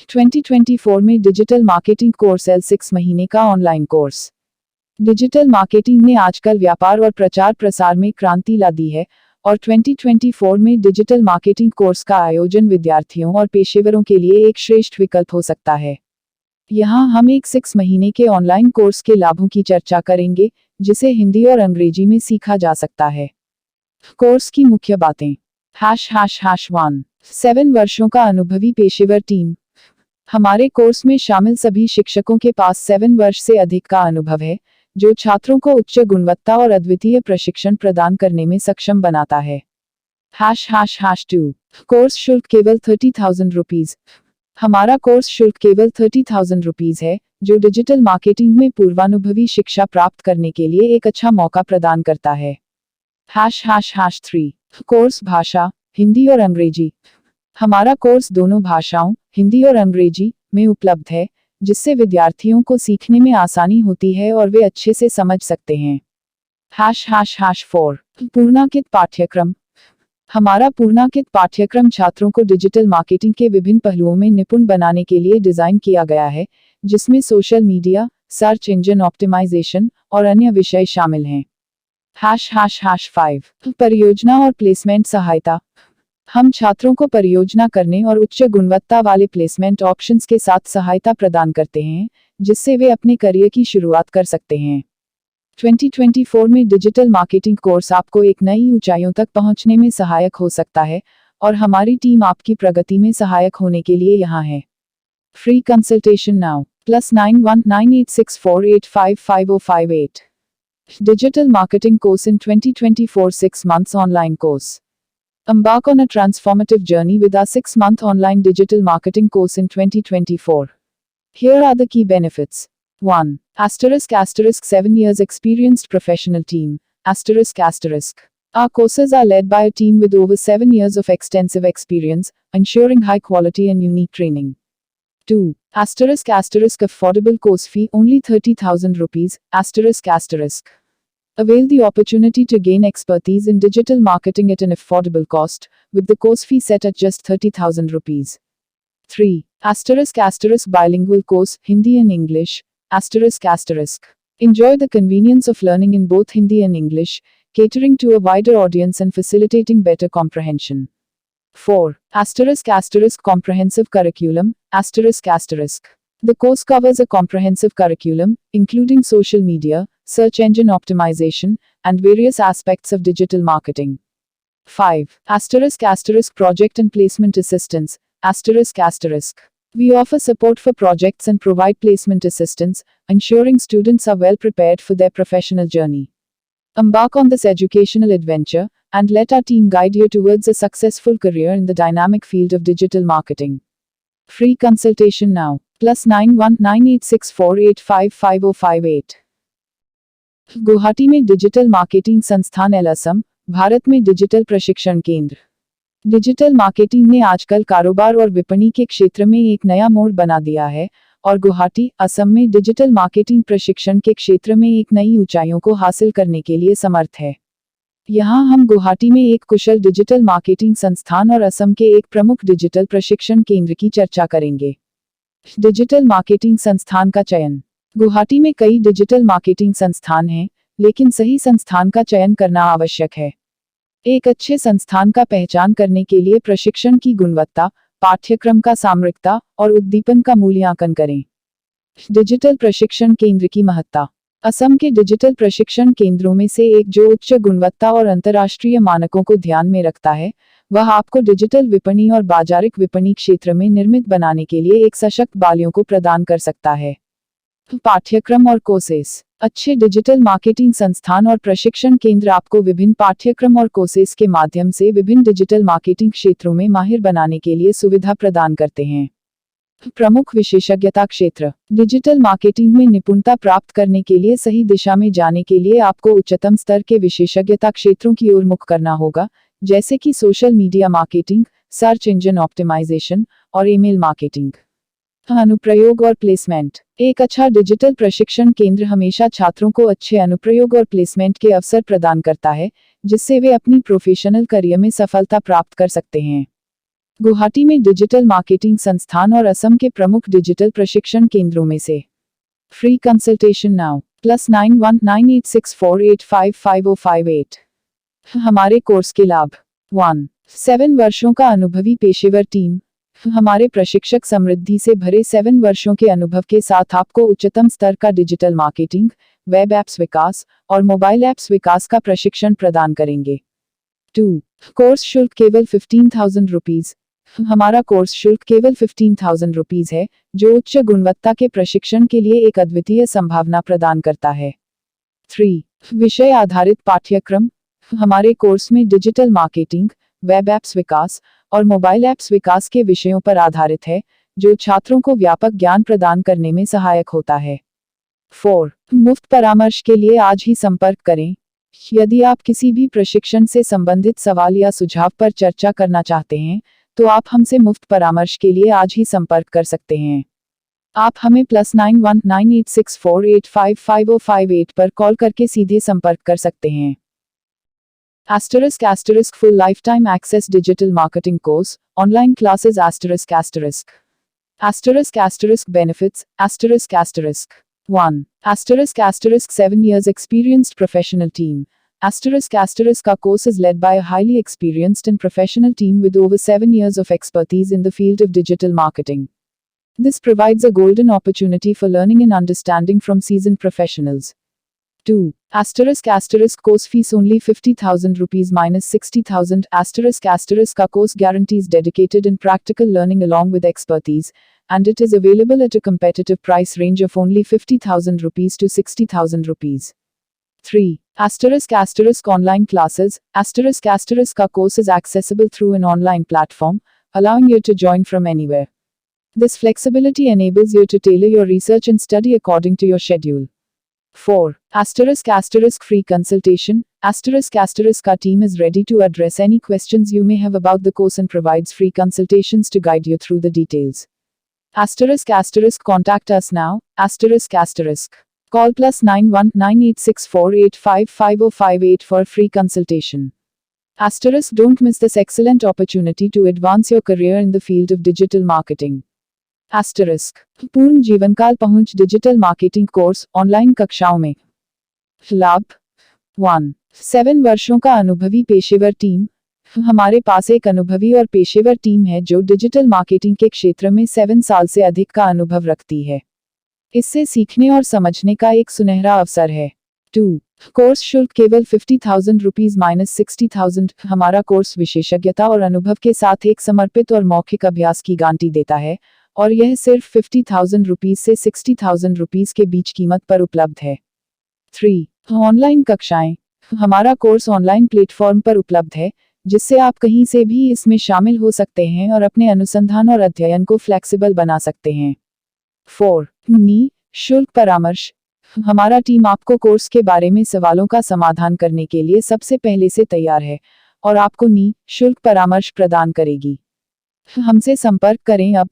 2024 में digital marketing course L6 महीने का ऑनलाइन कोर्स। डिजिटल मार्केटिंग ने आजकल व्यापार और प्रचार प्रसार में क्रांति ला दी है और 2024 में डिजिटल मार्केटिंग कोर्स का आयोजन विद्यार्थियों और पेशेवरों के लिए एक श्रेष्ठ विकल्प हो सकता है। यहाँ हम एक 6 महीने के ऑनलाइन कोर्स के लाभों की चर्चा करेंगे, जिसे हिंदी और अंग्रेजी में सीखा जा सकता है। कोर्स की मुख्य बातें। ###1 7 वर्षों का अनुभवी पेशेवर टीम। हमारे कोर्स में शामिल सभी शिक्षकों के पास 7 वर्ष से अधिक का अनुभव है, जो छात्रों को उच्च गुणवत्ता और अद्वितीय प्रशिक्षण प्रदान करने में सक्षम बनाता है। ###2 कोर्स शुल्क केवल 30,000 रुपीज। हमारा कोर्स शुल्क केवल 30,000 रुपीज है, जो डिजिटल मार्केटिंग में पूर्वानुभवी शिक्षा प्राप्त करने के लिए एक अच्छा मौका प्रदान करता है। ###3 कोर्स भाषा, हिंदी और अंग्रेजी। हमारा कोर्स दोनों भाषाओं, हिंदी और अंग्रेजी, में उपलब्ध है, जिससे विद्यार्थियों को सीखने में आसानी होती है और वे अच्छे से समझ सकते हैं। ###4 पूर्णांकित पाठ्यक्रम। हमारा पूर्णांकित पाठ्यक्रम छात्रों को डिजिटल मार्केटिंग के विभिन्न पहलुओं में निपुण बनाने के लिए डिजाइन किया गया है, जिसमें social media, search engine optimisation और अन्य विषय शामिल हैं। ###5 परियोजना और प्लेसमेंट सहायता। हम छात्रों को परियोजना करने और उच्च गुणवत्ता वाले प्लेसमेंट ऑप्शंस के साथ सहायता प्रदान करते हैं, जिससे वे अपने करियर की शुरुआत कर सकते हैं। 2024 में डिजिटल मार्केटिंग कोर्स आपको एक नई ऊंचाइयों तक पहुंचने में सहायक हो सकता है और हमारी टीम आपकी प्रगति में सहायक होने के लिए यहाँ है। Free consultation now +919864855058। Digital marketing course in 2024 6 months online course. Embark on a transformative journey with our 6-month online digital marketing course in 2024. Here are the key benefits. 1. *** 7 years experienced professional team. ***. Our courses are led by a team with over 7 years of extensive experience, ensuring high quality and unique training. 2. ***. Affordable course fee only 30,000 rupees. ***. Avail the opportunity to gain expertise in digital marketing at an affordable cost, with the course fee set at just 30,000 rupees. 3. *** bilingual course, Hindi and English. ***. Enjoy the convenience of learning in both Hindi and English, catering to a wider audience and facilitating better comprehension. 4. *** comprehensive curriculum. ***. The course covers a comprehensive curriculum, including social media, search engine optimization, and various aspects of digital marketing. 5. *** project and placement assistance. ***. We offer support for projects and provide placement assistance, ensuring students are well prepared for their professional journey. Embark on this educational adventure, and let our team guide you towards a successful career in the dynamic field of digital marketing. Free consultation now. +919864855058। Guwahati में digital marketing संस्थान L Assam, Bharat में digital प्रशिक्षण केंद्र। Digital marketing ने आजकल कारोबार और विपणन के क्षेत्र में एक नया मोड़ बना दिया है और गुवाहाटी, असम में डिजिटल मार्केटिंग प्रशिक्षण के क्षेत्र में एक नई ऊंचाइयों को हासिल करने के लिए समर्थ है। यहाँ हम गुवाहाटी में एक कुशल डिजिटल मार्केटिंग संस्थान और असम के एक प्रमुख डिजिटल प्रशिक्षण केंद्र की चर्चा करेंगे। डिजिटल मार्केटिंग संस्थान का चयन। गुवाहाटी में कई डिजिटल मार्केटिंग संस्थान हैं, लेकिन सही संस्थान का चयन करना आवश्यक है। एक अच्छे संस्थान का पहचान करने के लिए प्रशिक्षण की गुणवत्ता, पाठ्यक्रम का सामरिकता और उद्दीपन का मूल्यांकन करें। डिजिटल प्रशिक्षण केंद्र की महत्ता। असम के डिजिटल प्रशिक्षण केंद्रों में से एक जो उच्च गुणवत्ता और अंतर्राष्ट्रीय मानकों को ध्यान में रखता है, वह आपको डिजिटल विपणन और बाजारिक विपणन क्षेत्र में निर्मित बनाने के लिए एक सशक्त बालियों को प्रदान कर सकता है। पाठ्यक्रम और कोर्सेस। अच्छे डिजिटल मार्केटिंग संस्थान और प्रशिक्षण केंद्र आपको विभिन्न पाठ्यक्रम और कोर्सेस के माध्यम से विभिन्न डिजिटल मार्केटिंग क्षेत्रों में माहिर बनाने के लिए सुविधा प्रदान करते हैं। प्रमुख विशेषज्ञता क्षेत्र। डिजिटल मार्केटिंग में निपुणता प्राप्त करने के लिए सही दिशा में जाने के लिए आपको उच्चतम स्तर के विशेषज्ञता क्षेत्रों की ओर मुख करना होगा, जैसे कि social media marketing, search engine optimisation और ईमेल मार्केटिंग। अनुप्रयोग और प्लेसमेंट। एक अच्छा डिजिटल प्रशिक्षण केंद्र हमेशा छात्रों को अच्छे अनुप्रयोग और प्लेसमेंट के अवसर प्रदान करता है, जिससे वे अपनी प्रोफेशनल करियर में सफलता प्राप्त कर सकते हैं। गुवाहाटी में डिजिटल मार्केटिंग संस्थान और असम के प्रमुख डिजिटल प्रशिक्षण केंद्रों में से। Free consultation now +919864855058। हमारे कोर्स के लाभ। 1. 7 वर्षों का अनुभवी पेशेवर टीम। हमारे प्रशिक्षक समृद्धि से भरे 7 वर्षों के अनुभव के साथ आपको उच्चतम स्तर का डिजिटल मार्केटिंग, वेब एप्स विकास और मोबाइल एप्स विकास का प्रशिक्षण प्रदान करेंगे। 2. कोर्स शुल्क केवल 15,000 रुपीज। हमारा कोर्स शुल्क केवल 15,000 रुपीज है, जो उच्च गुणवत्ता के प्रशिक्षण के लिए एक अद्वितीय संभावना प्रदान करता है। 3. विषय आधारित पाठ्यक्रम। हमारे कोर्स में डिजिटल मार्केटिंग, वेब एप्स विकास और मोबाइल एप्स विकास के विषयों पर आधारित है, जो छात्रों को व्यापक ज्ञान प्रदान करने में सहायक होता है। 4. मुफ्त परामर्श के लिए आज ही संपर्क करें। यदि आप किसी भी प्रशिक्षण से संबंधित सवाल या सुझाव पर चर्चा करना चाहते हैं, तो आप हमसे मुफ्त परामर्श के लिए आज ही संपर्क कर सकते हैं। आप हमें +919864855058 पर कॉल करके सीधे संपर्क कर सकते हैं। ** full lifetime access digital marketing course, online classes ***. Benefits ** 1. * 7 years experienced professional team. ** का course is led by a highly experienced and professional team with over 7 years of expertise in the field of digital marketing. This provides a golden opportunity for learning and understanding from seasoned professionals. 2. * course fees only 50,000 rupees minus 60,000 ** का course guarantees dedicated and practical learning along with expertise, and it is available at a competitive price range of only 50,000 rupees to 60,000 rupees. 3. * online classes * का course is accessible through an online platform, allowing you to join from anywhere. This flexibility enables you to tailor your research and study according to your schedule. 4. * free consultation * का team is ready to address any questions you may have about the course and provides free consultations to guide you through the details. * contact us now ** call +919864855058 for free consultation. * don't miss this excellent opportunity to advance your career in the field of digital marketing. * पूर्ण जीवनकाल पहुंच digital marketing course online कक्षाओं में। लाभ। 1. 7 वर्षों का अनुभवी पेशेवर टीम। हमारे पास एक अनुभवी और पेशेवर टीम है जो डिजिटल मार्केटिंग के क्षेत्र में 7 साल से अधिक का अनुभव रखती है। इससे सीखने और समझने का एक सुनहरा अवसर है। 2. कोर्स शुल्क केवल 50,000 रुपीज माइनस 60,000। हमारा कोर्स विशेषज्ञता और अनुभव के साथ एक समर्पित और मौखिक अभ्यास की गारंटी देता है, और यह सिर्फ 50,000 रुपीज से 60,000 रुपीज के बीच कीमत पर उपलब्ध है। 3. ऑनलाइन कक्षाएं। हमारा कोर्स ऑनलाइन प्लेटफॉर्म पर उपलब्ध है, जिससे आप कहीं से भी इसमें शामिल हो सकते हैं और अपने अनुसंधान और अध्ययन को फ्लेक्सिबल बना सकते हैं। 4. शुल्क परामर्श। हमारा टीम आपको कोर्स के बारे में सवालों का समाधान करने के लिए सबसे पहले से तैयार है और आपको शुल्क परामर्श प्रदान करेगी। हमसे संपर्क करें अब।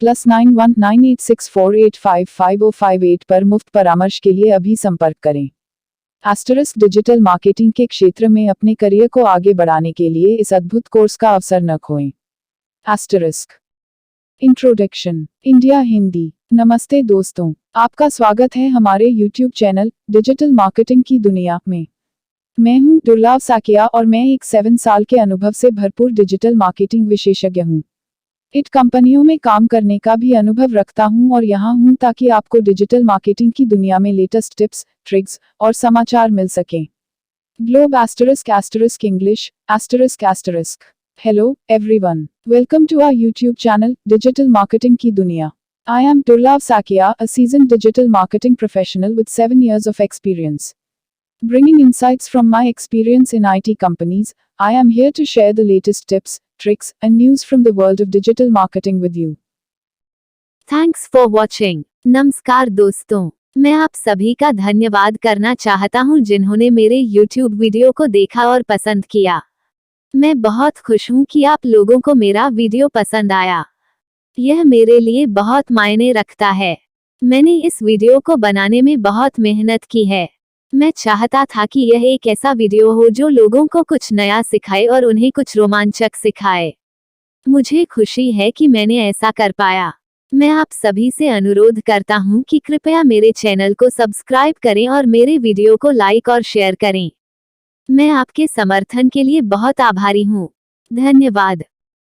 +919864855058 पर मुफ्त परामर्श के लिए अभी संपर्क करें। * डिजिटल मार्केटिंग के क्षेत्र में अपने करियर को आगे बढ़ाने के लिए इस अद्भुत कोर्स का अवसर न खोएं। इंट्रोडक्शन। इंडिया हिंदी। नमस्ते दोस्तों, आपका स्वागत है हमारे YouTube चैनल डिजिटल मार्केटिंग की दुनिया में। मैं हूं दुर्लभ साकिया और मैं एक 7 साल के अनुभव से भरपूर डिजिटल मार्केटिंग विशेषज्ञ हूं। इट कंपनियों में काम करने का भी अनुभव रखता हूं और यहां हूं ताकि आपको डिजिटल मार्केटिंग की दुनिया में लेटेस्ट टिप्स, ट्रिक्स और समाचार मिल सकें। Globe ** English ***। Hello everyone, welcome to our YouTube channel digital marketing की दुनिया। I am Durlav Sakia, a seasoned digital marketing professional with 7 years of experience. Bringing insights from my experience in IT companies, I am here to share the latest tips, tricks, and news from the world of digital marketing with you. Thanks for watching. नमस्कार दोस्तों, मैं आप सभी का धन्यवाद करना चाहता हूं जिन्होंने मेरे YouTube वीडियो को देखा और पसंद किया। मैं बहुत खुश हूं कि आप लोगों को मेरा वीडियो पसंद आया। यह मेरे लिए बहुत मायने रखता है। मैंने इस वीडियो को बनाने में बहुत मेहनत की है। मैं चाहता था कि यह एक ऐसा वीडियो हो जो लोगों को कुछ नया सिखाए और उन्हें कुछ रोमांचक सिखाए। मुझे खुशी है कि मैंने ऐसा कर पाया। मैं आप सभी से अनुरोध करता हूँ कि कृपया मेरे चैनल को सब्सक्राइब करें और मेरे वीडियो को लाइक और शेयर करें। मैं आपके समर्थन के लिए बहुत आभारी हूँ। धन्यवाद।